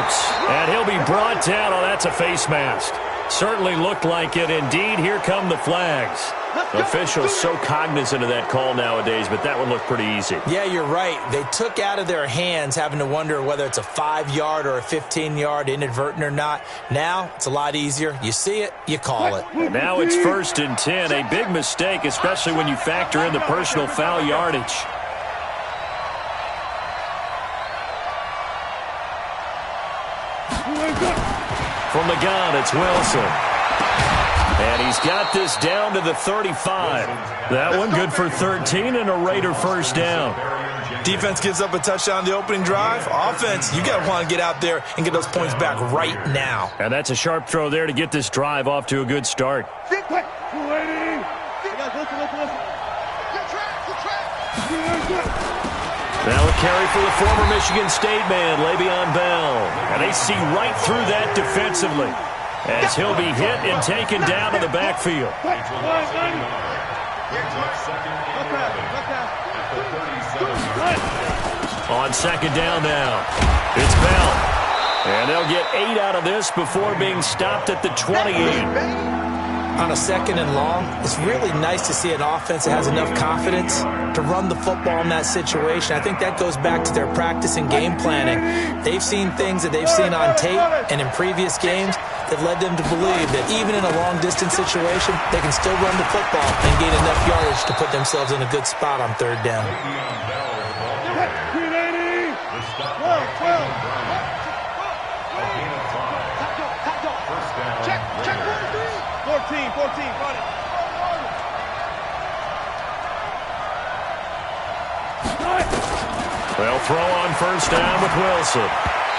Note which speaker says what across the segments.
Speaker 1: Williams. And he'll be brought down. Oh, that's a face mask. Certainly looked like it. Indeed, here come the flags. Officials so cognizant of that call nowadays, but that one looked pretty easy.
Speaker 2: Yeah, you're right. They took out of their hands having to wonder whether it's a 5-yard or a 15-yard, inadvertent or not. Now, it's a lot easier. You see it, you call it.
Speaker 1: And now it's 1st and 10. A big mistake, especially when you factor in the personal foul yardage. From the gun, it's Wilson. And he's got this down to the 35. That one good for 13 and a Raider first down.
Speaker 2: Defense gives up a touchdown on the opening drive. Offense, you got to want to get out there and get those points back right now.
Speaker 1: And that's a sharp throw there to get this drive off to a good start. Now a carry for the former Michigan State man, Le'Veon Bell. And they see right through that defensively as he'll be hit and taken down to the backfield. On second down now, it's Bell. And they'll get 8 out of this before being stopped at the 28.
Speaker 2: On a second and long, it's really nice to see an offense that has enough confidence to run the football in that situation. I think that goes back to their practice and game planning. They've seen things that they've seen on tape and in previous games that led them to believe that even in a long-distance situation, they can still run the football and gain enough yardage to put themselves in a good spot on third down.
Speaker 1: They'll throw on first down with Wilson.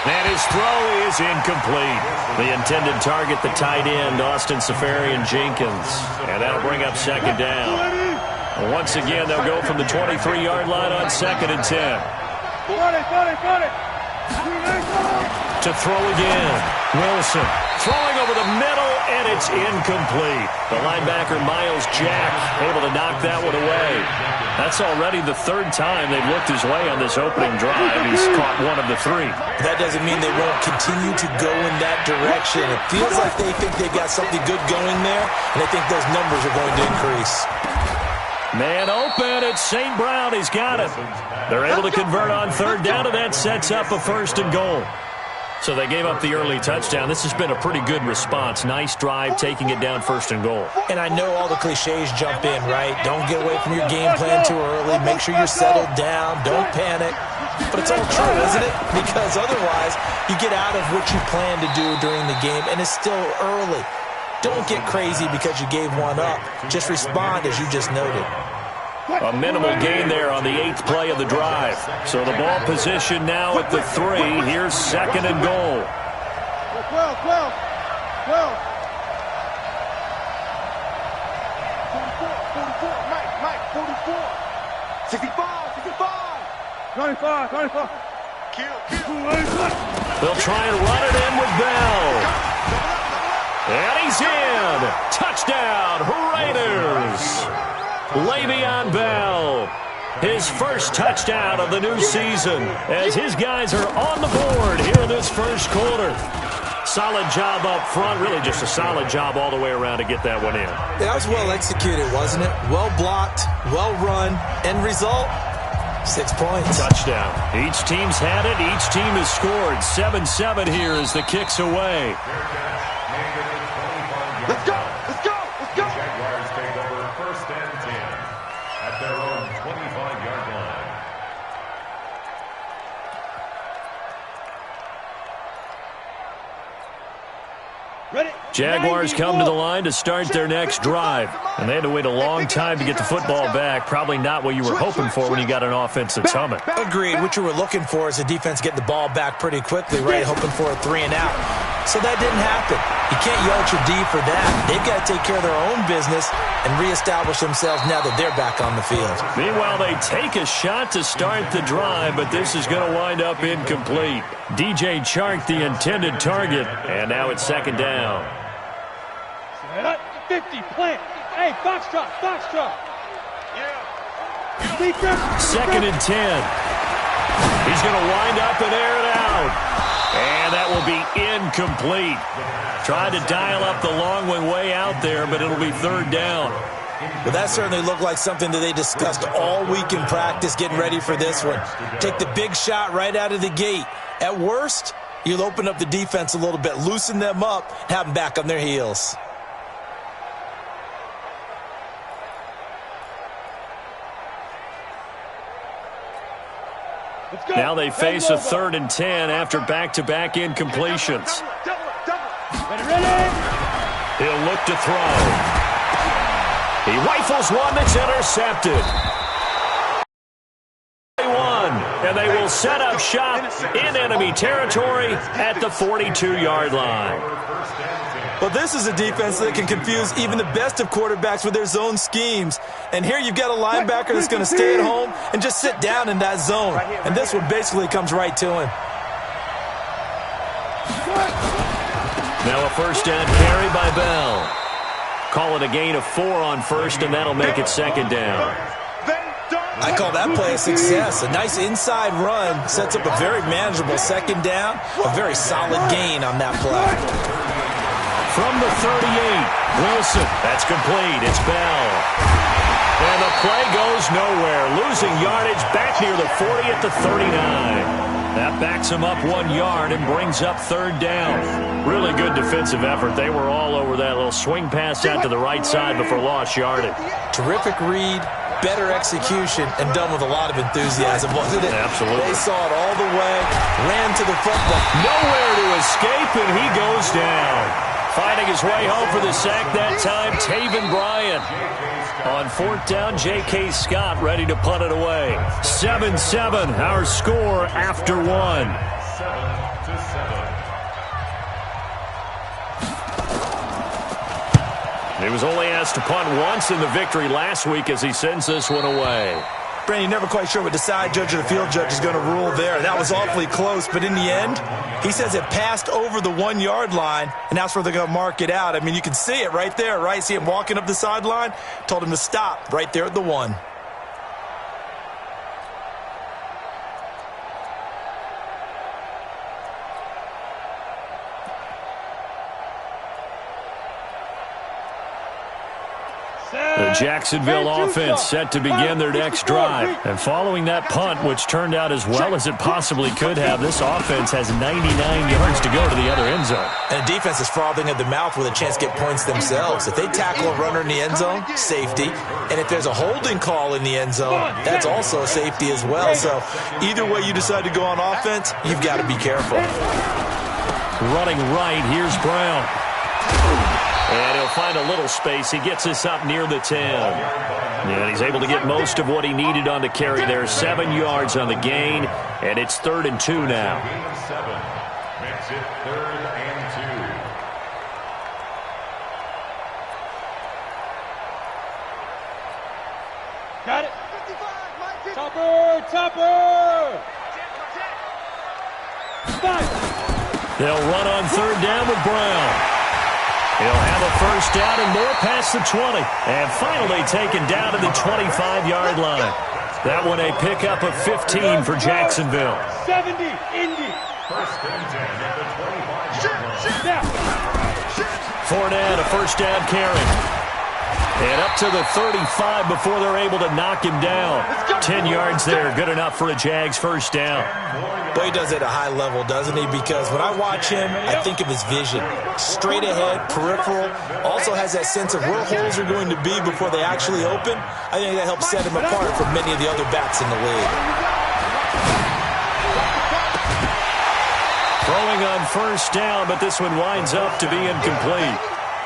Speaker 1: And his throw is incomplete. The intended target, the tight end, Austin Safarian-Jenkins. And that'll bring up second down. And once again, they'll go from the 23-yard line on 2nd and 10. To throw again. Wilson throwing over the middle, and it's incomplete. The linebacker, Miles Jack, able to knock that one away. That's already the 3rd time they've looked his way on this opening drive. He's caught one of the 3.
Speaker 2: That doesn't mean they won't continue to go in that direction. It feels like they think they've got something good going there, and they think those numbers are going to increase.
Speaker 1: Man open, it's St. Brown. He's got it. They're able to convert on third down, and that sets up a 1st and goal. So they gave up the early touchdown. This has been a pretty good response. Nice drive, taking it down 1st and goal.
Speaker 2: And I know all the cliches jump in, right? Don't get away from your game plan too early. Make sure you're settled down. Don't panic. But it's all true, isn't it? Because otherwise, you get out of what you plan to do during the game, and it's still early. Don't get crazy because you gave one up. Just respond as you just noted.
Speaker 1: A minimal gain there on the 8th play of the drive. So the ball position now at the 3. Here's 2nd and goal.
Speaker 3: 12. 44. 65. 95.
Speaker 1: They'll try and run it in with Bell. And he's in. Touchdown, Raiders. Le'Veon Bell, his first touchdown of the new season as his guys are on the board here in this first quarter. Solid job up front, really just a solid job all the way around to get that one in.
Speaker 2: That was well executed, wasn't it? Well blocked, well run, end result, 6 points.
Speaker 1: Touchdown. Each team's had it, each team has scored. 7-7 here as the kick's away.
Speaker 3: Let's go.
Speaker 4: Jaguars take over 1st and 10 at their own 25-yard line.
Speaker 3: Ready?
Speaker 1: Jaguars come to the line to start their next drive. And they had to wait a long time to get the football back. Probably not what you were hoping for when you got an offense that's humming.
Speaker 2: Agreed. What you were looking for is the defense getting the ball back pretty quickly, right? Hoping for a 3 and out. So that didn't happen. You can't yell at your D for that. They've got to take care of their own business and reestablish themselves now that they're back on the field.
Speaker 1: Meanwhile, they take a shot to start the drive, but this is going to wind up incomplete. DJ Chark, the intended target, and now it's 2nd down.
Speaker 3: 50, plant. Hey, Foxtrot. Yeah.
Speaker 1: 2nd and 10. He's going to wind up and air it out. And that will will be incomplete. Tried to dial up the long way out there, but it'll be third down.
Speaker 2: Well, that certainly looked like something that they discussed all week in practice getting ready for this one. Take the big shot right out of the gate. At worst, you'll open up the defense a little bit, loosen them up, have them back on their heels.
Speaker 1: Now they face a 3rd and 10 after back-to-back incompletions. He'll look to throw. He rifles one that's intercepted. And they will set up shop in enemy territory at the 42-yard line.
Speaker 2: Well, this is a defense that can confuse even the best of quarterbacks with their zone schemes. And here you've got a linebacker that's going to stay at home and just sit down in that zone. And this one basically comes right to him.
Speaker 1: Now a first down carry by Bell. Call it a gain of 4 on first, and that'll make it second down.
Speaker 2: I call that play a success. A nice inside run sets up a very manageable second down. A very solid gain on that play.
Speaker 1: From the 38, Wilson. That's complete. It's Bell. And the play goes nowhere. Losing yardage back near the 40 at the 39. That backs him up 1 yard and brings up third down. Really good defensive effort. They were all over that little swing pass out to the right side before lost yardage.
Speaker 2: Terrific read, better execution, and done with a lot of enthusiasm, wasn't it?
Speaker 1: Absolutely.
Speaker 2: They saw it all the way, ran to the football.
Speaker 1: Nowhere to escape, and he goes down. Finding his way home for the sack that time, Taven Bryan. On 4th down, J.K. Scott ready to punt it away. 7-7, our score after 1. 7-7. He was only asked to punt once in the victory last week as he sends this one away.
Speaker 2: Brandon, you're never quite sure what the side judge or the field judge is going to rule there. That was awfully close, but in the end, he says it passed over the 1 yard line, and that's where they're going to mark it out. I mean, you can see it right there, right? See him walking up the sideline? Told him to stop right there at the 1.
Speaker 1: The Jacksonville offense set to begin their next drive. And following that punt, which turned out as well as it possibly could have, this offense has 99 yards to go to the other end zone.
Speaker 2: And the defense is frothing at the mouth with a chance to get points themselves. If they tackle a runner in the end zone, safety. And if there's a holding call in the end zone, that's also a safety as well. So either way you decide to go on offense, you've got to be careful.
Speaker 1: Running right, here's Brown. And he'll find a little space. He gets this up near the 10. And he's able to get most of what he needed on the carry there. 7 yards on the gain. And it's 3rd and 2 now.
Speaker 4: Gain of 7. Makes it 3rd and 2.
Speaker 3: Got it. Topper.
Speaker 1: They'll run on 3rd down with Brown. He'll have a first down and more past the 20. And finally taken down to the 25-yard line. That one a pickup of 15 for Jacksonville.
Speaker 3: 70, Indy.
Speaker 4: First and 10 at the 25-yard line.
Speaker 1: Fournette, a first down carry. And up to the 35 before they're able to knock him down. 10 yards there, good enough for a Jags first down.
Speaker 2: Boy, he does it at a high level, doesn't he? Because when I watch him, I think of his vision. Straight ahead, peripheral, also has that sense of where holes are going to be before they actually open. I think that helps set him apart from many of the other backs in the league.
Speaker 1: Throwing on first down, but this one winds up to be incomplete.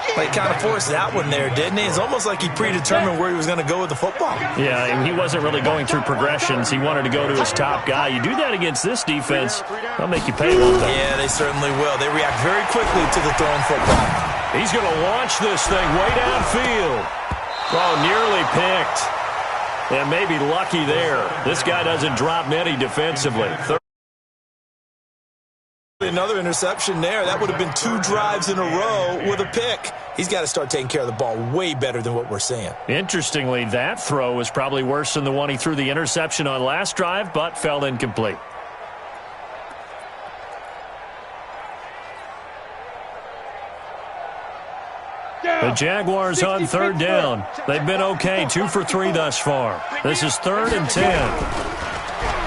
Speaker 2: He kind of forced that one there, didn't he? It's almost like he predetermined where he was going to go with the football.
Speaker 1: Yeah, and he wasn't really going through progressions. He wanted to go to his top guy. You do that against this defense, they'll make you pay a little bit.
Speaker 2: Yeah, they certainly will. They react very quickly to the thrown football.
Speaker 1: He's going to launch this thing way downfield. Oh, nearly picked. And maybe lucky there. This guy doesn't drop many defensively.
Speaker 2: Another interception there. That would have been 2 drives in a row with a pick. He's got to start taking care of the ball way better than what we're seeing.
Speaker 1: Interestingly, that throw was probably worse than the one he threw the interception on last drive, but fell incomplete. The Jaguars on third down. They've been okay, 2 for 3 thus far. This is 3rd and 10.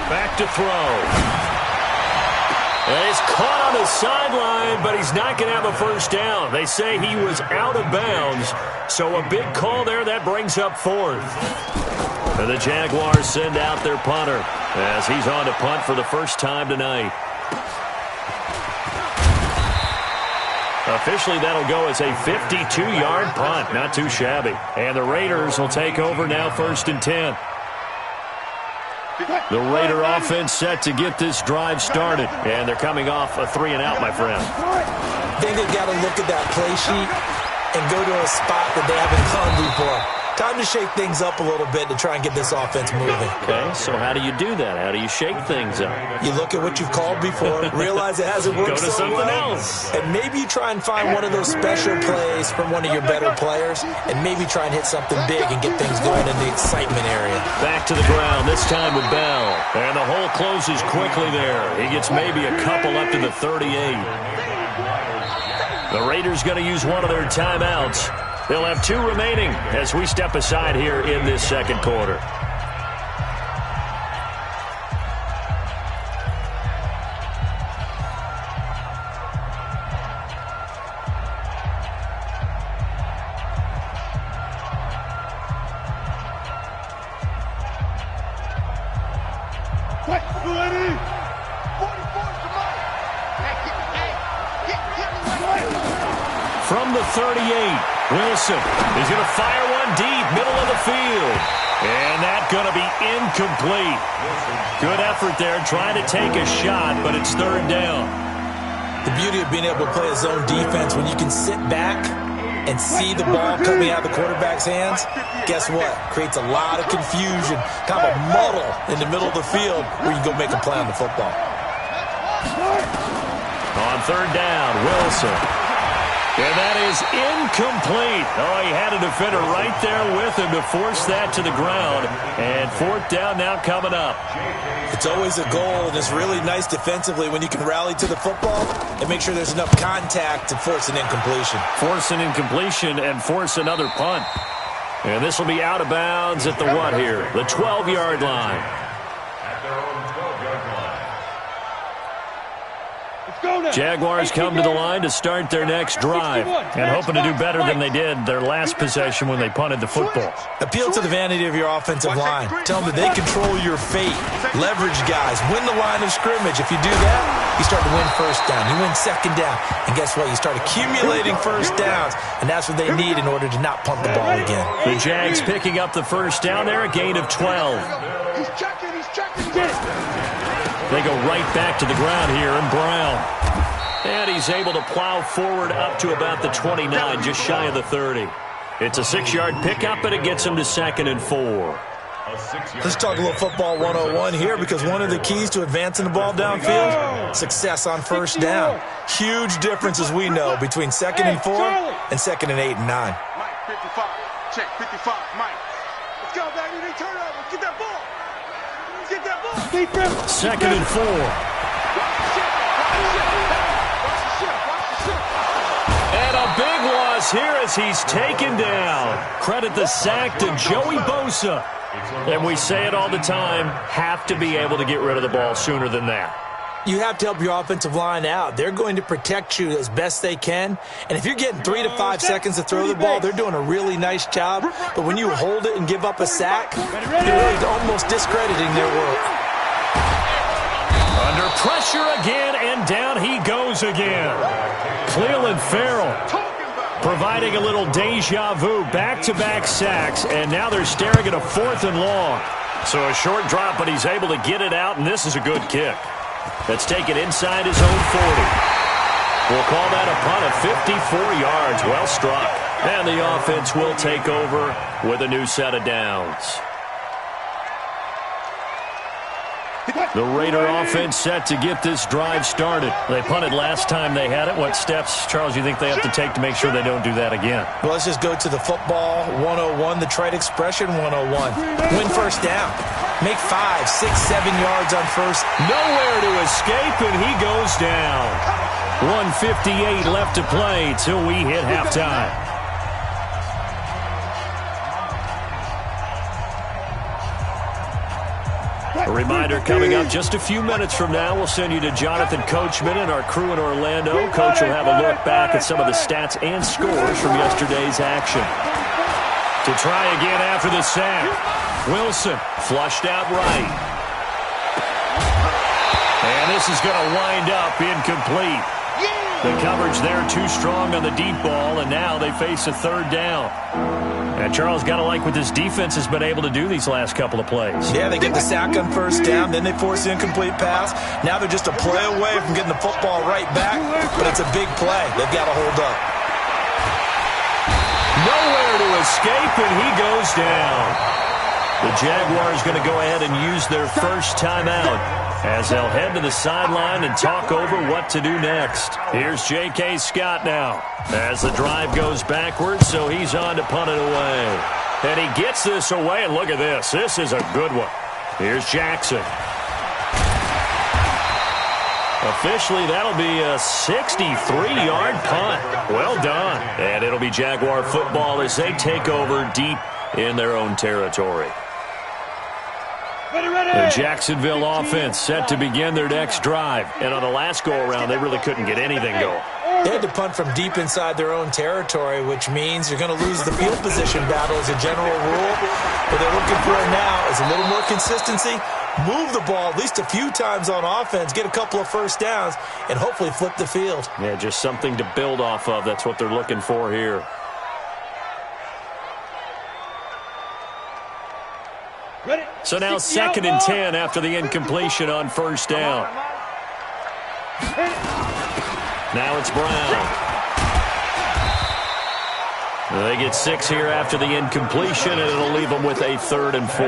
Speaker 1: Back to throw. And he's caught on the sideline, but he's not going to have a first down. They say he was out of bounds, so a big call there. That brings up 4th. And the Jaguars send out their punter as he's on to punt for the first time tonight. Officially, that'll go as a 52-yard punt. Not too shabby. And the Raiders will take over now, 1st and 10. The Raider offense set to get this drive started. And they're coming off a 3-and-out, my friend.
Speaker 2: I think they've got to look at that play sheet and go to a spot that they haven't gone before. Time to shake things up a little bit to try and get this offense moving.
Speaker 1: Okay, so how do you do that? How do you shake things up?
Speaker 2: You look at what you've called before, realize it hasn't worked
Speaker 1: Go to
Speaker 2: so
Speaker 1: something
Speaker 2: well,
Speaker 1: else.
Speaker 2: and maybe you try and find one of those special plays from one of your better players, and maybe try and hit something big and get things going in the excitement area.
Speaker 1: Back to the ground, this time with Bell. And the hole closes quickly there. He gets maybe a couple up to the 38. The Raiders going to use one of their timeouts. They'll have 2 remaining as we step aside here in this second quarter. From the 38, Wilson is going to fire one deep, middle of the field. And that's going to be incomplete. Good effort there, trying to take a shot, but it's 3rd down.
Speaker 2: The beauty of being able to play a zone defense, when you can sit back and see the ball coming out of the quarterback's hands, guess what? Creates a lot of confusion, kind of a muddle in the middle of the field where you can go make a play on the football.
Speaker 1: On 3rd down, Wilson. And that is incomplete. Oh, he had a defender right there with him to force that to the ground. And 4th down now coming up.
Speaker 2: It's always a goal, and it's really nice defensively when you can rally to the football and make sure there's enough contact to force an incompletion.
Speaker 1: Force an incompletion and force another punt. And this will be out of bounds at the what here? The 12-yard line.
Speaker 4: At their own 12-yard line.
Speaker 1: Jaguars come to the line to start their next drive and hoping to do better than they did their last possession when they punted the football.
Speaker 2: Appeal to the vanity of your offensive line. Tell them that they control your fate. Leverage guys. Win the line of scrimmage. If you do that, you start to win 1st down. You win 2nd down. And guess what? You start accumulating 1st downs. And that's what they need in order to not punt the ball again.
Speaker 1: The Jags picking up the 1st down there, a gain of 12.
Speaker 3: He's checking.
Speaker 1: They go right back to the ground here, and Brown. And he's able to plow forward up to about the 29, just shy of the 30. It's a 6-yard pickup, but it gets him to 2nd and 4.
Speaker 2: Let's talk a little football 101 here, because one of the keys to advancing the ball downfield, success on 1st down. Huge difference, as we know, between 2nd and 4 and 2nd and 8 and 9.
Speaker 3: Mike, 55. Check, 55. Mike. Let's go, baby. They turn over. Get that ball. Get that ball.
Speaker 1: 2nd and 4. And a big loss here as he's taken down. Credit the sack to Joey Bosa. And we say it all the time, have to be able to get rid of the ball sooner than that.
Speaker 2: You have to help your offensive line out. They're going to protect you as best they can. And if you're getting 3 to 5 seconds to throw the ball, they're doing a really nice job. But when you hold it and give up a sack, you're really almost discrediting their work.
Speaker 1: Under pressure again, and down he goes again. Cleveland Farrell providing a little deja vu, back-to-back sacks, and now they're staring at a 4th and long. So a short drop, but he's able to get it out, and this is a good kick. That's taken inside his own 40. We'll call that a punt of 54 yards. Well struck. And the offense will take over with a new set of downs. The Raider offense set to get this drive started. They punted last time they had it. What steps, Charles, you think they have to take to make sure they don't do that again?
Speaker 2: Well, let's just go to the football 101, the trade expression 101. Win 1st down. Make 5, 6, 7 yards on 1st.
Speaker 1: Nowhere to escape, and he goes down. 1:58 left to play till we hit halftime. A reminder coming up just a few minutes from now, we'll send you to Jonathan Coachman and our crew in Orlando. Coach will have a look back at some of the stats and scores from yesterday's action. To try again after the sack. Wilson flushed out right. And this is going to wind up incomplete. The coverage there too strong on the deep ball, and now they face a third down. And Charles, got to like what this defense has been able to do these last couple of plays.
Speaker 2: Yeah, they get the sack on first down, then they force the incomplete pass. Now they're just a play away from getting the football right back, but it's a big play. They've got to hold up.
Speaker 1: Nowhere to escape, and he goes down. The Jaguars going to go ahead and use their first timeout as they'll head to the sideline and talk over what to do next. Here's J.K. Scott now as the drive goes backwards, so he's on to punt it away. And he gets this away, and look at this. This is a good one. Here's Jackson. Officially, that'll be a 63-yard punt. Well done. And it'll be Jaguar football as they take over deep in their own territory. The Jacksonville offense set to begin their next drive. And on the last go-around, they really couldn't get anything going.
Speaker 2: They had to punt from deep inside their own territory, which means you're going to lose the field position battle as a general rule. What they're looking for now is a little more consistency, move the ball at least a few times on offense, get a couple of first downs, and hopefully flip the field.
Speaker 1: Yeah, just something to build off of. That's what they're looking for here. So now 2nd and 10 after the incompletion on first down. Now it's Brown. They get 6 here after the incompletion, and it'll leave them with a 3rd and 4.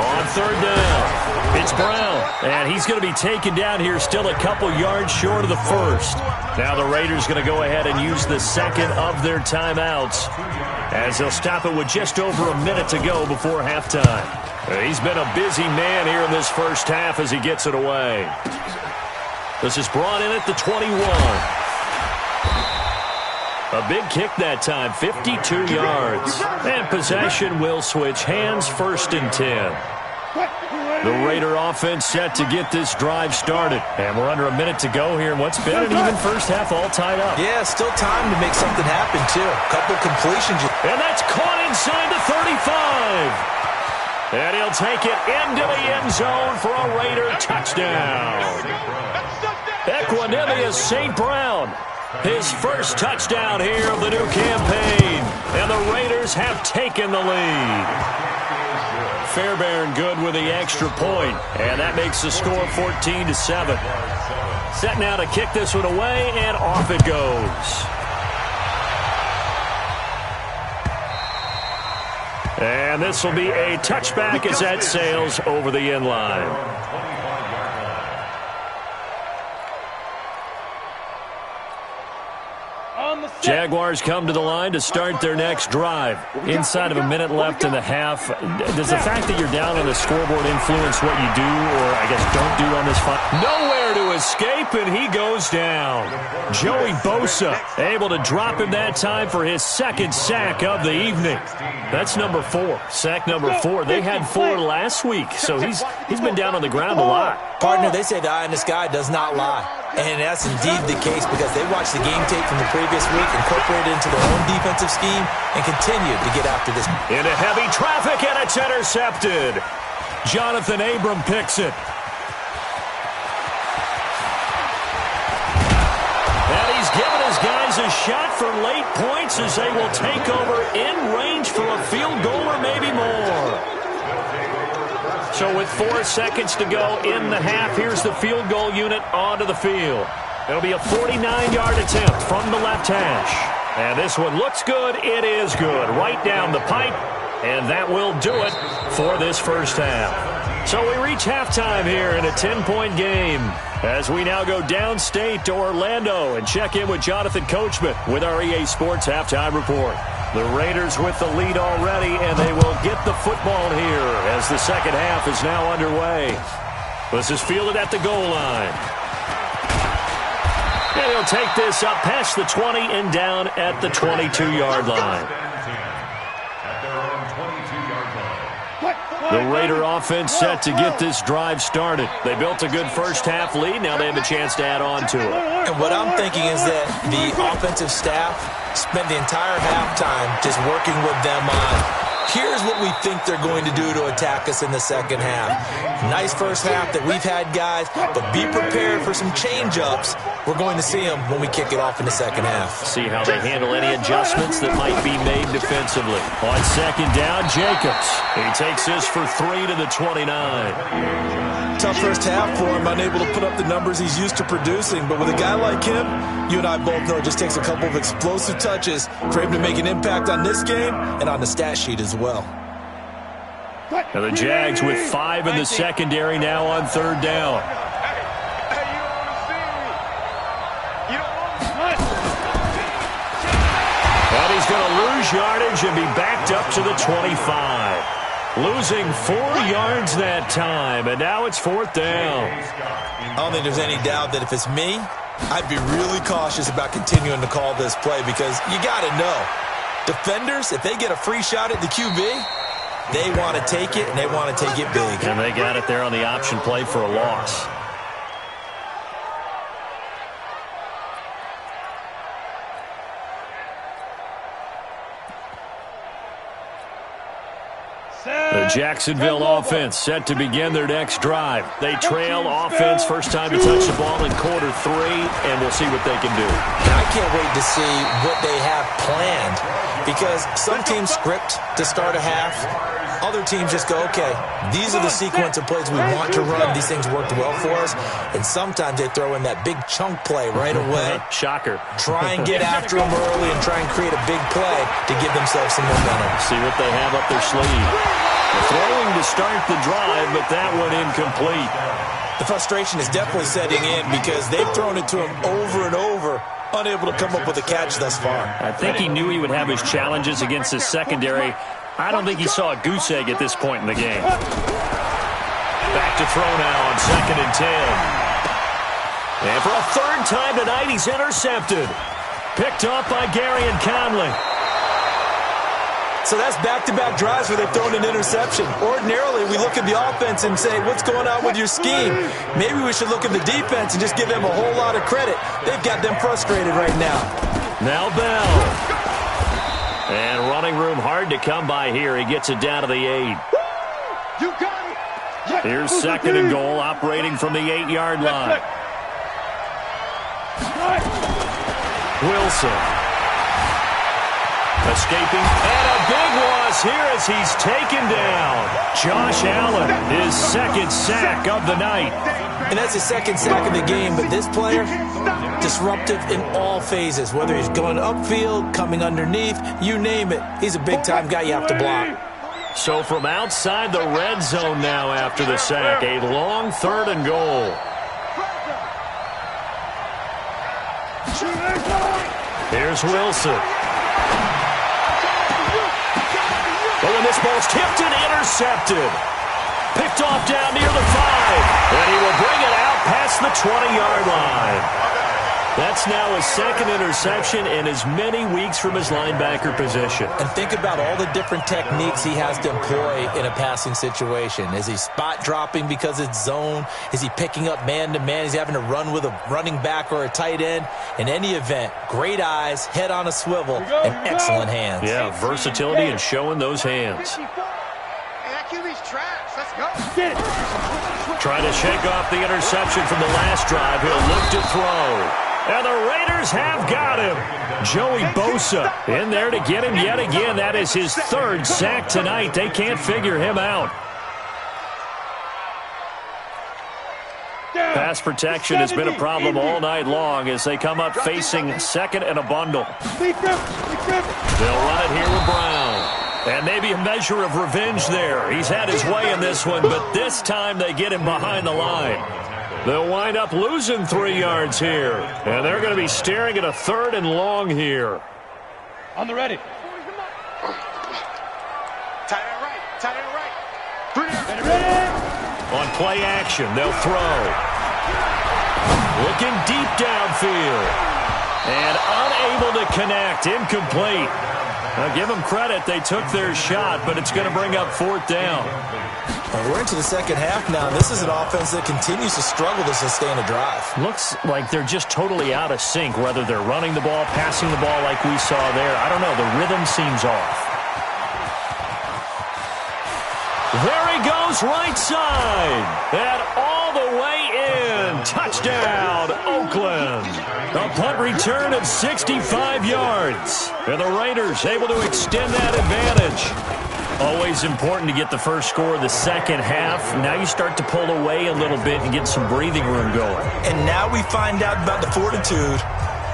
Speaker 1: On 3rd down, it's Brown, and he's going to be taken down here still a couple yards short of the first. Now the Raiders going to go ahead and use the second of their timeouts as they'll stop it with just over a minute to go before halftime. He's been a busy man here in this first half as he gets it away. This is brought in at the 21. A big kick that time, 52 yards. And possession will switch hands, 1st and 10. The Raider offense set to get this drive started. And we're under a minute to go here in what's been an even first half all tied up.
Speaker 2: Yeah, still time to make something happen, too. A couple completions.
Speaker 1: And that's caught inside the 35. And he'll take it into the end zone for a Raider touchdown. Equanimous St. Brown. His first touchdown here of the new campaign. And the Raiders have taken the lead. Fairbairn good with the extra point, and that makes the score 14-7. Set now to kick this one away, and off it goes. And this will be a touchback as that sails over the end line. Jaguars come to the line to start their next drive. Inside of a minute left in the half, does the fact that you're down on the scoreboard influence what you do or, I guess, don't do on this fight? Nowhere to escape, and he goes down. Joey Bosa able to drop him that time for his 2nd sack of the evening. That's number 4. Sack number 4. They had 4 last week, so he's been down on the ground a lot.
Speaker 2: Partner, they say the eye in the sky does not lie. And that's indeed the case because they watched the game tape from the previous week, incorporated it into their own defensive scheme, and continued to get after this.
Speaker 1: Into heavy traffic, and it's intercepted. Jonathan Abram picks it. And he's given his guys a shot for late points as they will take over in range for a field goal or maybe more. So with 4 seconds to go in the half, here's the field goal unit onto the field. It'll be a 49-yard attempt from the left hash. And this one looks good. It is good. Right down the pipe. And that will do it for this first half. So we reach halftime here in a 10-point game as we now go downstate to Orlando and check in with Jonathan Coachman with our EA Sports Halftime Report. The Raiders with the lead already, and they will get the football here as the second half is now underway. This is fielded at the goal line. And he'll take this up past the 20 and down at the 22-yard line.
Speaker 4: At their own 22.
Speaker 1: The Raider offense set to get this drive started. They built a good first-half lead. Now they have a chance to add on to it.
Speaker 2: And what I'm thinking is that the offensive staff spent the entire halftime just working with them on, here's what we think they're going to do to attack us in the second half. Nice first half that we've had, guys, but be prepared for some change-ups. We're going to see them when we kick it off in the second half.
Speaker 1: See how they handle any adjustments that might be made defensively. On second down, Jacobs. He takes this for 3 to the 29.
Speaker 2: Tough first half for him, unable to put up the numbers he's used to producing. But with a guy like him, you and I both know it just takes a couple of explosive touches for him to make an impact on this game and on the stat sheet as well.
Speaker 1: Now the Jags with 5 in the secondary now on third down. And he's going to lose yardage and be backed up to the 25. Losing 4 yards that time, and now it's fourth down.
Speaker 2: I don't think there's any doubt that if it's me, I'd be really cautious about continuing to call this play because you got to know, defenders, if they get a free shot at the QB, they want to take it, and they want to take it big.
Speaker 1: And they got it there on the option play for a loss. The Jacksonville offense set to begin their next drive. They trail offense, first time to touch the ball in quarter 3, and we'll see what they can do.
Speaker 2: I can't wait to see what they have planned because some teams script to start a half. Other teams just go, okay, these are the sequence of plays we want to run. These things worked well for us. And sometimes they throw in that big chunk play right away.
Speaker 1: Shocker.
Speaker 2: Try and get after them early and try and create a big play to give themselves some momentum.
Speaker 1: See what they have up their sleeve. Throwing to start the drive, but that one incomplete.
Speaker 2: The frustration is definitely setting in because they've thrown it to him over and over, unable to come up with a catch thus far.
Speaker 1: I think he knew he would have his challenges against his secondary. I don't think he saw a goose egg at this point in the game. Back to throw now on 2nd and 10. And for a third time tonight, he's intercepted. Picked up by Gary and Conley.
Speaker 2: So that's back-to-back drives where they've thrown an interception. Ordinarily, we look at the offense and say, what's going on with your scheme? Maybe we should look at the defense and just give them a whole lot of credit. They've got them frustrated right now.
Speaker 1: Now Bell. And running room hard to come by here. He gets it down to the 8.
Speaker 3: You got it.
Speaker 1: Here's 2nd and goal, operating from the 8-yard line. Wilson. Escaping, and a big loss here as he's taken down. Josh Allen, his 2nd sack of the night.
Speaker 2: And that's his 2nd sack of the game, but this player, disruptive in all phases, whether he's going upfield, coming underneath, you name it. He's a big-time guy you have to block.
Speaker 1: So from outside the red zone now after the sack, a long 3rd and goal. Here's Wilson. But when this ball's tipped and intercepted, picked off down near the 5, and he will bring it out past the 20-yard line. That's now his 2nd interception in as many weeks from his linebacker position.
Speaker 2: And think about all the different techniques he has to employ in a passing situation. Is he spot dropping because it's zone? Is he picking up man-to-man? Is he having to run with a running back or a tight end? In any event, great eyes, head on a swivel, and excellent hands.
Speaker 1: Yeah, versatility and showing those hands.
Speaker 3: Hey, that QB's trash. Let's go.
Speaker 1: Trying to shake off the interception from the last drive. He'll look to throw. And the Raiders have got him. Joey Bosa in there to get him yet again. That is his 3rd sack tonight. They can't figure him out. Pass protection has been a problem all night long as they come up facing 2nd and a bundle. They'll run it here with Brown. And maybe a measure of revenge there. He's had his way in this one, but this time they get him behind the line. They'll wind up losing 3 yards here. And they're going to be staring at a 3rd and long here.
Speaker 3: On the ready. Tight end right. Tight end right. 3 yards. Ready.
Speaker 1: On play action, they'll throw. Looking deep downfield. And unable to connect. Incomplete. Now, give them credit. They took their shot, but it's going to bring up 4th down.
Speaker 2: Well, we're into the second half now. This is an offense that continues to struggle to sustain a drive.
Speaker 1: Looks like they're just totally out of sync, whether they're running the ball, passing the ball like we saw there. I don't know. The rhythm seems off. There he goes, right side. And all the way in. Touchdown, Oakland. A punt return of 65 yards. And the Raiders able to extend that advantage. Always important to get the first score of the second half. Now you start to pull away a little bit and get some breathing room going.
Speaker 2: And now we find out about the fortitude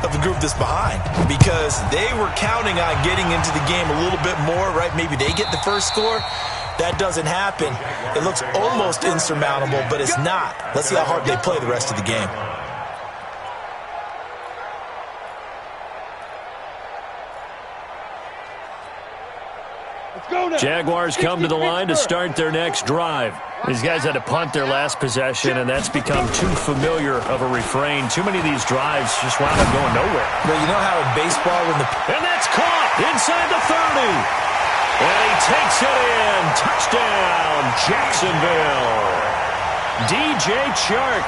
Speaker 2: of the group that's behind, because they were counting on getting into the game a little bit more, right? Maybe they get the first score. That doesn't happen. It looks almost insurmountable, but it's not. Let's see how hard they play the rest of the game.
Speaker 1: Jaguars come to the line to start their next drive. These guys had to punt their last possession, and that's become too familiar of a refrain. Too many of these drives just wound up going nowhere.
Speaker 2: Well, you know how in baseball when the...
Speaker 1: And that's caught inside the 30. And he takes it in. Touchdown, Jacksonville. DJ Chark,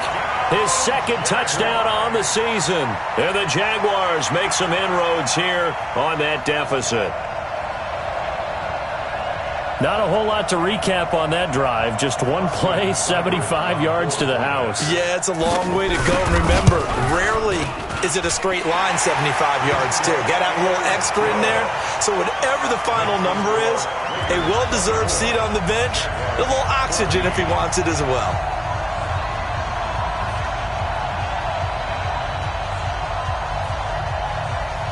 Speaker 1: his second touchdown on the season. And the Jaguars make some inroads here on that deficit. Not a whole lot to recap on that drive. Just one play, 75 yards to the house.
Speaker 2: Yeah, it's a long way to go. And remember, rarely is it a straight line 75 yards, too. Got to have a little extra in there. So whatever the final number is, a well-deserved seat on the bench, a little oxygen if he wants it as well.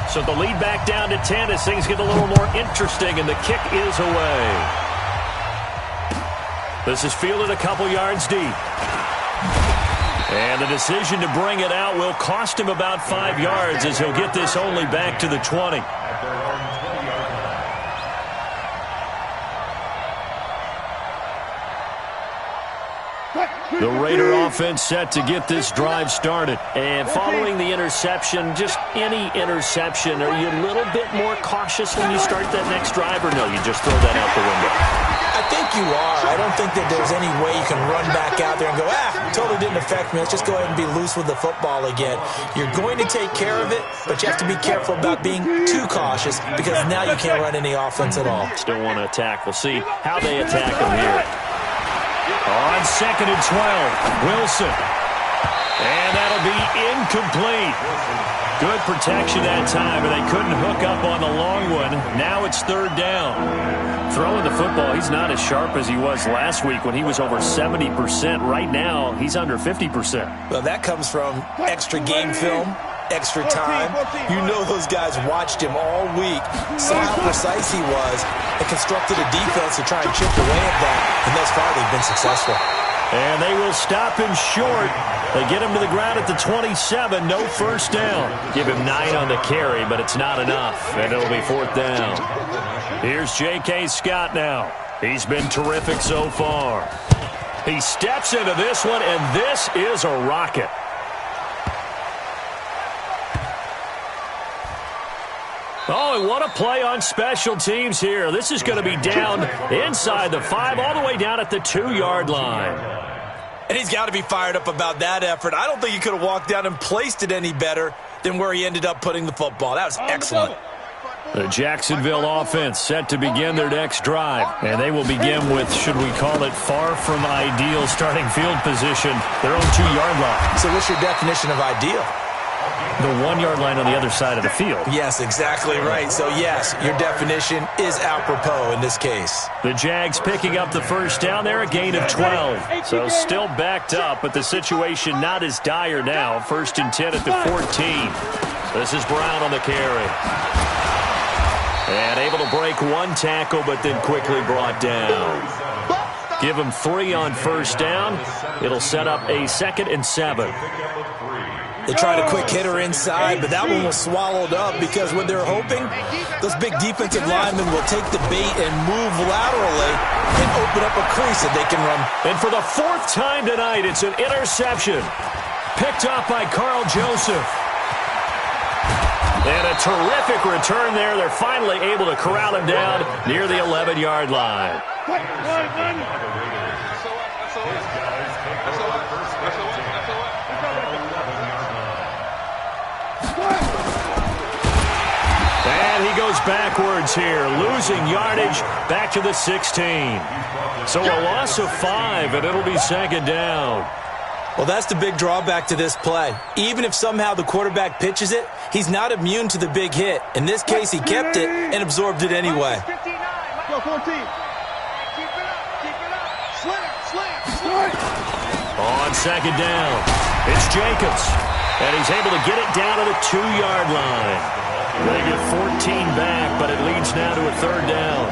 Speaker 1: So the lead back down to 10 as things get a little more interesting, and the kick is away. This is fielded a couple yards deep. And the decision to bring it out will cost him about 5 yards, as he'll get this only back to the 20. The Raider offense set to get this drive started. And following the interception, just any interception, are you a little bit more cautious when you start that next drive, or no, you just throw that out the window?
Speaker 2: I think you are. I don't think that there's any way you can run back out there and go, totally didn't affect me. Let's just go ahead and be loose with the football again. You're going to take care of it, but you have to be careful about being too cautious, because now you can't run any offense at all.
Speaker 1: Still want to attack. We'll see how they attack him here. On 2nd and 12, Wilson. And that'll be incomplete. Good protection that time, but they couldn't hook up on the long one. Now it's 3rd down. Throwing the football, he's not as sharp as he was last week when he was over 70%. Right now, he's under 50%.
Speaker 2: Well, that comes from extra game film, extra time. You know those guys watched him all week, saw how precise he was, and constructed a defense to try and chip away at that, and thus far they've been successful.
Speaker 1: And they will stop him short. They get him to the ground at the 27, no first down. Give him 9 on the carry, but it's not enough, and it'll be 4th down. Here's J.K. Scott now. He's been terrific so far. He steps into this one, and this is a rocket. Oh, and what a play on special teams here. This is going to be down inside the 5, all the way down at the 2-yard line.
Speaker 2: And he's got to be fired up about that effort. I don't think he could have walked down and placed it any better than where he ended up putting the football. That was excellent.
Speaker 1: The Jacksonville offense set to begin their next drive. And they will begin with, should we call it, far from ideal starting field position, their own 2-yard line.
Speaker 2: So what's your definition of ideal?
Speaker 1: The 1-yard line on the other side of the field.
Speaker 2: Yes, exactly right. So, yes, your definition is apropos in this case.
Speaker 1: The Jags picking up the first down there, a gain of 12. So still backed up, but the situation not as dire now. 1st and 10 at the 14. This is Brown on the carry. And able to break one tackle, but then quickly brought down. Give him 3 on first down. It'll set up a 2nd and 7.
Speaker 2: They tried a quick hitter inside, but that one was swallowed up because what they're hoping, those big defensive linemen will take the bait and move laterally and open up a crease that they can run.
Speaker 1: And for the 4th time tonight, it's an interception. Picked up by Carl Joseph. And a terrific return there. They're finally able to corral him down near the 11-yard line. And he goes backwards here, losing yardage back to the 16. So a loss of 5, and it'll be second down.
Speaker 2: Well, that's the big drawback to this play. Even if somehow the quarterback pitches it, he's not immune to the big hit. In this case, he kept it and absorbed it anyway.
Speaker 3: Go, 14. Keep it up. Slam.
Speaker 1: On second down, it's Jacobs. And he's able to get it down to the 2-yard line. They get 14 back, but it leads now to a third down.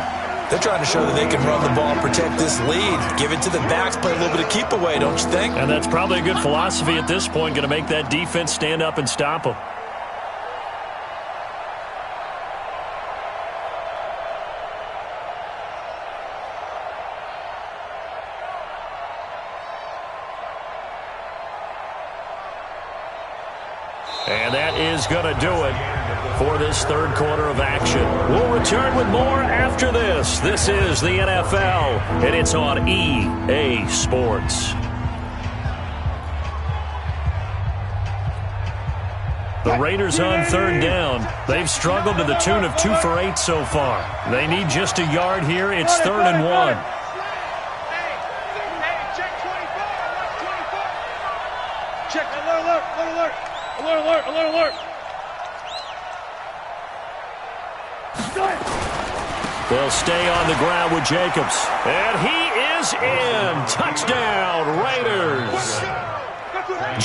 Speaker 2: They're trying to show that they can run the ball and protect this lead. Give it to the backs, play a little bit of keep away, don't you think?
Speaker 1: And that's probably a good philosophy at this point, going to make that defense stand up and stop them. And that is going to do it for this third quarter of action. We'll return with more after this. This is the NFL, and it's on EA Sports. The Raiders on third down. They've struggled to the tune of 2 for 8 so far. They need just a yard here. It's 3rd and 1.
Speaker 3: Check. Alert.
Speaker 1: They'll stay on the ground with Jacobs. And he is in. Touchdown, Raiders.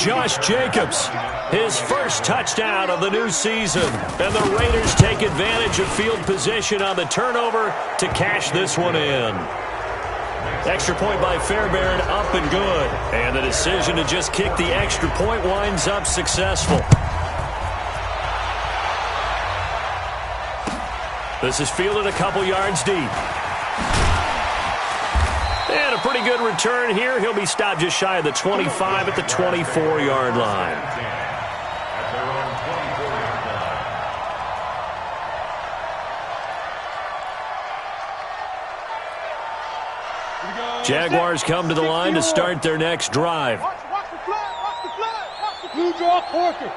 Speaker 1: Josh Jacobs, his first touchdown of the new season. And the Raiders take advantage of field position on the turnover to cash this one in. Extra point by Fairbairn, up and good. And the decision to just kick the extra point winds up successful. This is fielded a couple yards deep. And a pretty good return here. He'll be stopped just shy of the 25 at the 24-yard line. Jaguars come to the line to start their next drive.
Speaker 3: Watch the flag. Blue draw Porkins.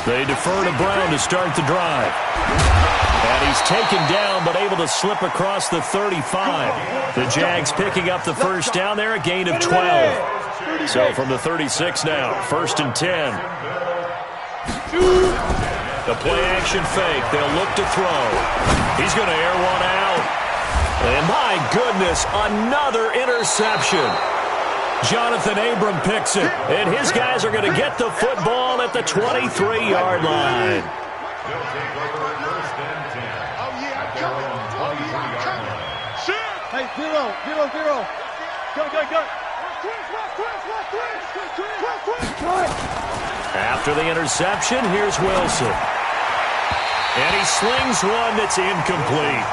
Speaker 1: They defer to Brown to start the drive. And he's taken down but able to slip across the 35. The Jags picking up the first down there, a gain of 12. So from the 36 now, 1st and 10. The play action fake. They'll look to throw. He's going to air one out. And my goodness, another interception. Jonathan Abram picks it, and his guys are going to get the football at the 23-yard line.
Speaker 3: Hey, 0. Go.
Speaker 1: After the interception, here's Wilson. And he slings one that's incomplete.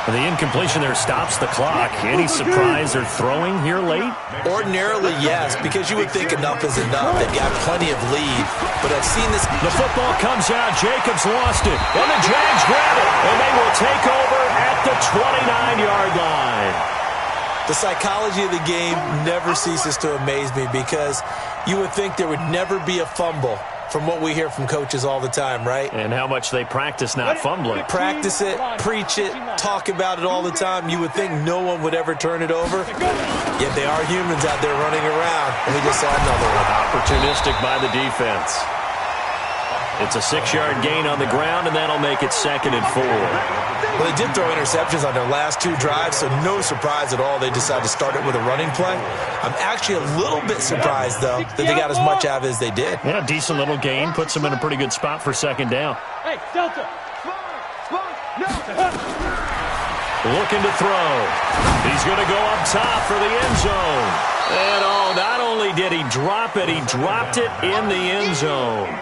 Speaker 1: The incompletion there stops the clock. Any surprise they're throwing here late?
Speaker 2: Ordinarily, yes, because you would think enough is enough. They've got plenty of lead. But I've seen this.
Speaker 1: The football comes out. Jacobs lost it. And the Jags grab it. And they will take over at the 29-yard line.
Speaker 2: The psychology of the game never ceases to amaze me because you would think there would never be a fumble from what we hear from coaches all the time, right?
Speaker 1: And how much they practice not fumbling.
Speaker 2: Practice it, preach it, talk about it all the time. You would think no one would ever turn it over. Yet they are humans out there running around, and we just saw another one.
Speaker 1: Opportunistic by the defense. It's a 6-yard gain on the ground, and that'll make it 2nd and 4.
Speaker 2: Well, they did throw interceptions on their last 2 drives, so no surprise at all they decided to start it with a running play. I'm actually a little bit surprised, though, that they got as much out of it as they did.
Speaker 1: Yeah, decent little gain. Puts them in a pretty good spot for 2nd down.
Speaker 3: Hey, Delta.
Speaker 1: Looking to throw. He's going to go up top for the end zone. And not only did he drop it, he dropped it in the end zone.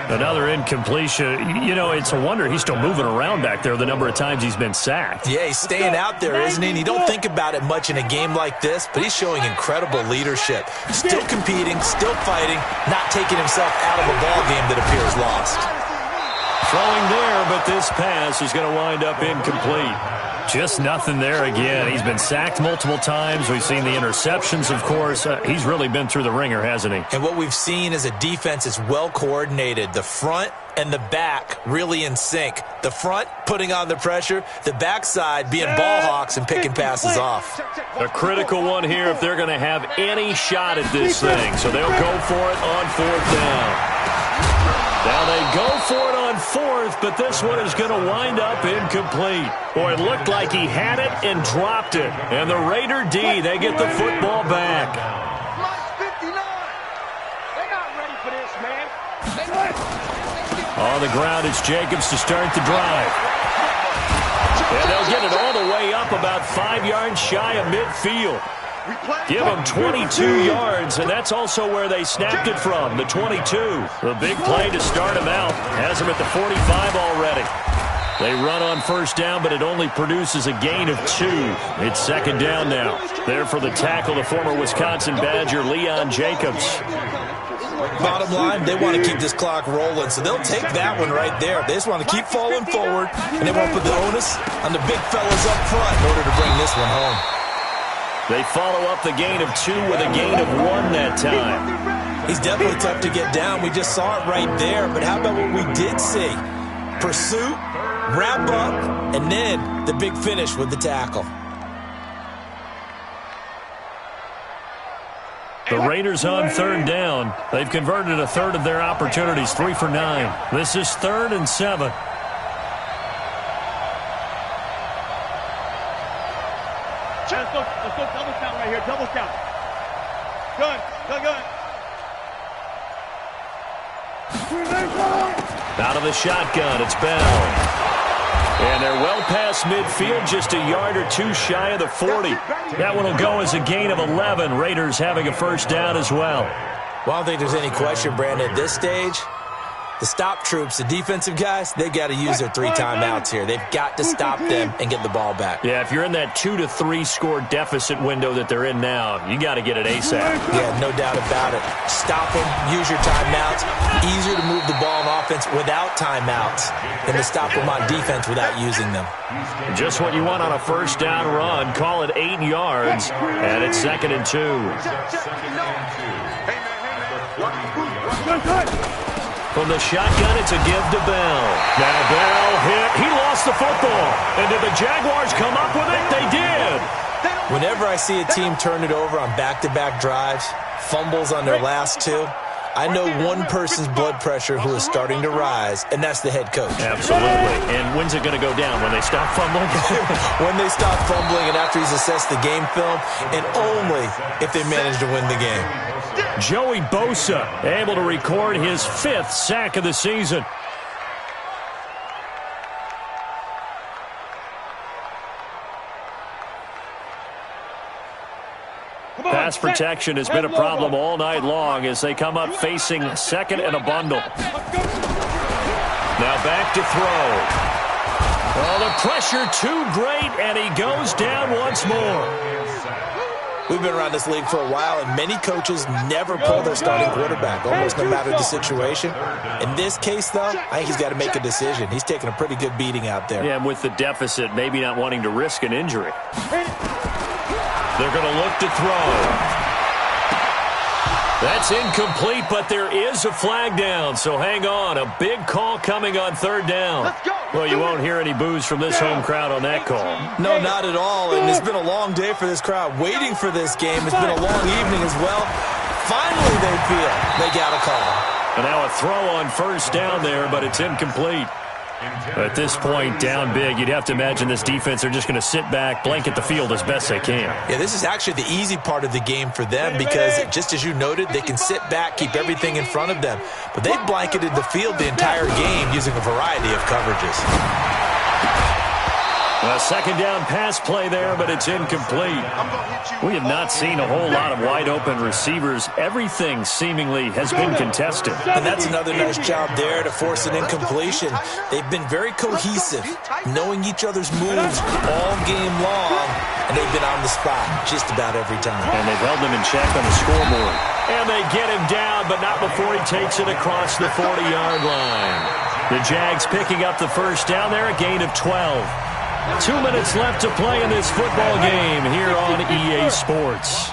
Speaker 1: Another incompletion. You know, it's a wonder he's still moving around back there the number of times he's been sacked.
Speaker 2: Yeah, he's staying out there, isn't he? And you don't think about it much in a game like this, but he's showing incredible leadership. Still competing, still fighting, not taking himself out of a ball game that appears lost.
Speaker 1: Throwing there, but this pass is going to wind up incomplete. Just nothing there again. He's been sacked multiple times. We've seen the interceptions, of course. He's really been through the ringer, hasn't he?
Speaker 2: And what we've seen is a defense is well coordinated. The front and the back really in sync. The front putting on the pressure, the backside being ball hawks and picking passes off.
Speaker 1: A critical one here if they're going to have any shot at this thing. So they'll go for it on fourth down. Now they go for it on fourth, but this one is going to wind up incomplete. Boy, it looked like he had it and dropped it. And the Raider D, they get the football back. On the ground, it's Jacobs to start the drive. And they'll get it all the way up about 5 yards shy of midfield. Give them 22 yards, and that's also where they snapped it from, the 22. The big play to start them out. Has them at the 45 already. They run on first down, but it only produces a gain of 2. It's second down now. There for the tackle, the former Wisconsin Badger, Leon Jacobs.
Speaker 2: Bottom line, they want to keep this clock rolling, so they'll take that one right there. They just want to keep falling forward, and they won't put the onus on the big fellas up front in order to bring this one home.
Speaker 1: They follow up the gain of 2 with a gain of 1 that time.
Speaker 2: He's definitely tough to get down. We just saw it right there, but how about what we did see? Pursuit, wrap up, and then the big finish with the tackle.
Speaker 1: The Raiders on third down. They've converted a third of their opportunities, 3 for 9. This is 3rd and 7.
Speaker 3: Let's go double count right here, double count. Gun.
Speaker 1: Out of the shotgun, it's Bell. And they're well past midfield, just a yard or 2 shy of the 40. That one will go as a gain of 11. Raiders having a first down as well.
Speaker 2: Well, I don't think there's any question, Brandon, at this stage. The stop troops, the defensive guys, they got to use their 3 timeouts here. They've got to stop them and get the ball back.
Speaker 1: Yeah, if you're in that 2 to 3 score deficit window that they're in now, you got to get it ASAP.
Speaker 2: Yeah, no doubt about it. Stop them, use your timeouts. Easier to move the ball on offense without timeouts than to stop them on defense without using them.
Speaker 1: Just what you want on a first down run. Call it 8 yards, and it's 2nd and 2. From the shotgun, it's a give to Bell. Now Bell hit. He lost the football. And did the Jaguars come up with it? They did.
Speaker 2: Whenever I see a team turn it over on back-to-back drives, fumbles on their last 2, I know one person's blood pressure who is starting to rise, and that's the head coach.
Speaker 1: Absolutely. And when's it going to go down? When they stop fumbling?
Speaker 2: When they stop fumbling and after he's assessed the game film, and only if they manage to win the game.
Speaker 1: Joey Bosa able to record his 5th sack of the season. Pass protection has been a problem all night long as they come up facing 2nd and a bundle. Now back to throw. Oh, the pressure too great, and he goes down once more.
Speaker 2: We've been around this league for a while, and many coaches never pull their starting quarterback, almost no matter the situation. In this case, though, I think he's got to make a decision. He's taking a pretty good beating out there.
Speaker 1: Yeah, and with the deficit, maybe not wanting to risk an injury. They're going to look to throw. That's incomplete, but there is a flag down, so hang on. A big call coming on 3rd down. Well, you won't hear any boos from this home crowd on that call.
Speaker 2: No, not at all, and it's been a long day for this crowd. Waiting for this game. It's been a long evening as well. Finally, they feel they got a call.
Speaker 1: And now a throw on first down there, but it's incomplete. At this point, down big, you'd have to imagine this defense are just going to sit back, blanket the field as best they can.
Speaker 2: Yeah, this is actually the easy part of the game for them because, just as you noted, they can sit back, keep everything in front of them. But they've blanketed the field the entire game using a variety of coverages.
Speaker 1: A second down pass play there, but it's incomplete. We have not seen a whole lot of wide-open receivers. Everything seemingly has been contested.
Speaker 2: And that's another nice job there to force an incompletion. They've been very cohesive, knowing each other's moves all game long, and they've been on the spot just about every time.
Speaker 1: And they've held him in check on the scoreboard. And they get him down, but not before he takes it across the 40-yard line. The Jags picking up the first down there, a gain of 12. 2 minutes left to play in this football game here on EA Sports.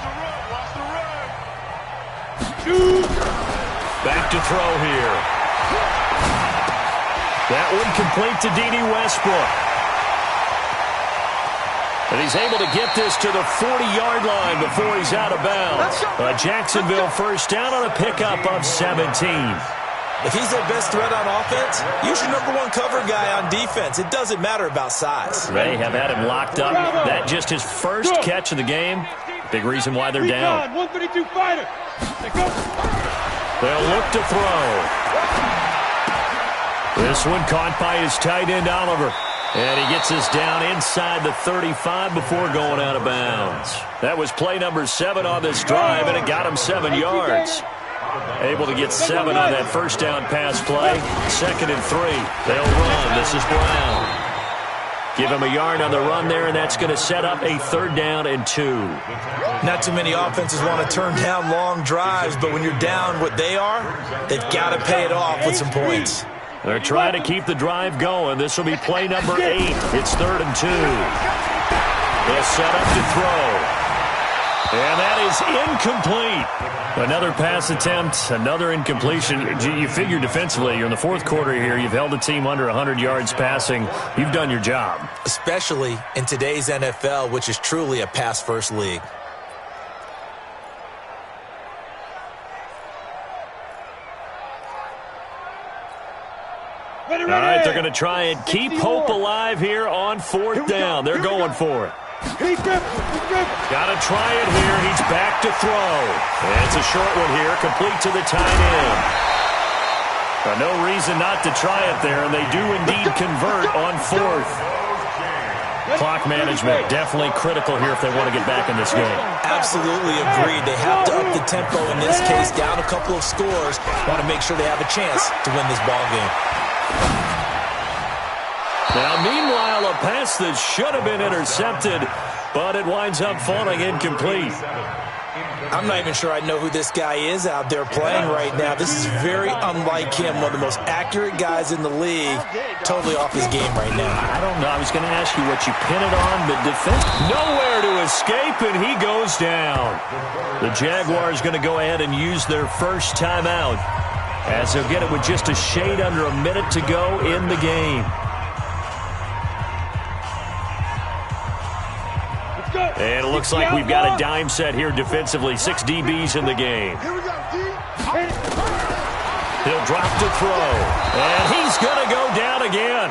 Speaker 1: Back to throw here. That one complete to D.D. Westbrook. And he's able to get this to the 40-yard line before he's out of bounds. A Jacksonville first down on a pickup of 17.
Speaker 2: If he's their best threat on offense, use your number one cover guy on defense. It doesn't matter about size.
Speaker 1: They have had him locked up. That just his first catch of the game. Big reason why they're down.
Speaker 3: 132 fighter.
Speaker 1: They'll look to throw. This one caught by his tight end, Oliver. And he gets us down inside the 35 before going out of bounds. That was play number 7 on this drive, and it got him 7 yards. Able to get 7 on that first down pass play. 2nd and 3. They'll run. This is Brown. Give him a yard on the run there, and that's going to set up a 3rd down and 2.
Speaker 2: Not too many offenses want to turn down long drives, but when you're down what they are, they've got to pay it off with some points.
Speaker 1: They're trying to keep the drive going. This will be play number 8. It's 3rd and 2. They'll set up to throw. And that is incomplete. Another pass attempt, another incompletion. You figure defensively, you're in the 4th quarter here. You've held the team under 100 yards passing. You've done your job.
Speaker 2: Especially in today's NFL, which is truly a pass-first league.
Speaker 1: All right, they're going to try and keep hope alive here on 4th down. They're going for it. Got to try it here. He's back to throw. And it's a short one here, complete to the tight end. No reason not to try it there, and they do indeed convert on 4th. Clock management definitely critical here if they want to get back in this game.
Speaker 2: Absolutely agreed. They have to up the tempo in this case, down a couple of scores. Want to make sure they have a chance to win this ball game.
Speaker 1: Now, meanwhile, a pass that should have been intercepted, but it winds up falling incomplete.
Speaker 2: I'm not even sure I know who this guy is out there playing right now. This is very unlike him, one of the most accurate guys in the league. Totally off his game right now.
Speaker 1: I don't know. I was going to ask you what you pin it on, but defense nowhere to escape, and he goes down. The Jaguars going to go ahead and use their first timeout, as they'll get it with just a shade under a minute to go in the game. And it looks like we've got a dime set here defensively. 6 DBs in the game. He'll drop to throw. And he's going to go down again.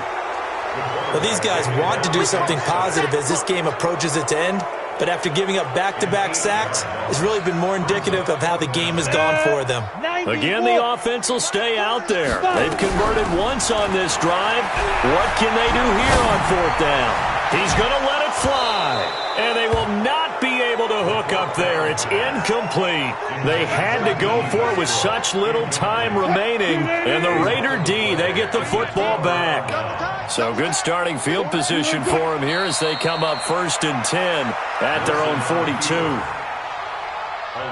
Speaker 2: Well, these guys want to do something positive as this game approaches its end. But after giving up back-to-back sacks, it's really been more indicative of how the game has gone for them.
Speaker 1: Again, the offense will stay out there. They've converted once on this drive. What can they do here on 4th down? He's going to let it fly. And they will not be able to hook up there. It's incomplete. They had to go for it with such little time remaining. And the Raider D, they get the football back. So good starting field position for them here as they come up 1st and 10 at their own 42.
Speaker 4: A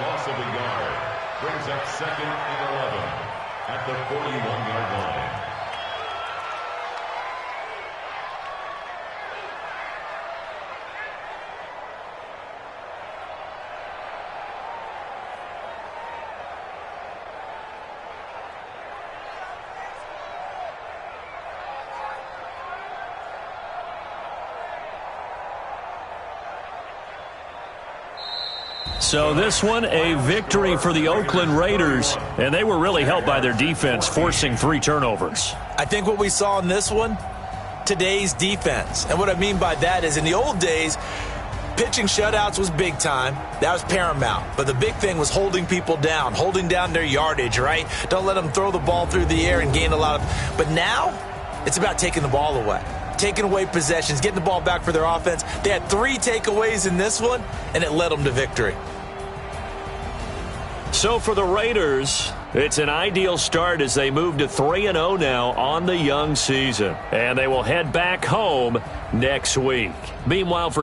Speaker 4: loss of a yard brings up 2nd and 11 at the 41-yard line.
Speaker 1: So this one, a victory for the Oakland Raiders, and they were really helped by their defense, forcing 3 turnovers.
Speaker 2: I think what we saw in this one, today's defense. And what I mean by that is in the old days, pitching shutouts was big time. That was paramount. But the big thing was holding people down, holding down their yardage, right? Don't let them throw the ball through the air and gain a lot of... But now, it's about taking the ball away. taking away possessions, getting the ball back for their offense. They had 3 takeaways in this one, and it led them to victory.
Speaker 1: So for the Raiders, it's an ideal start as they move to 3-0 now on the young season. And they will head back home next week. Meanwhile, for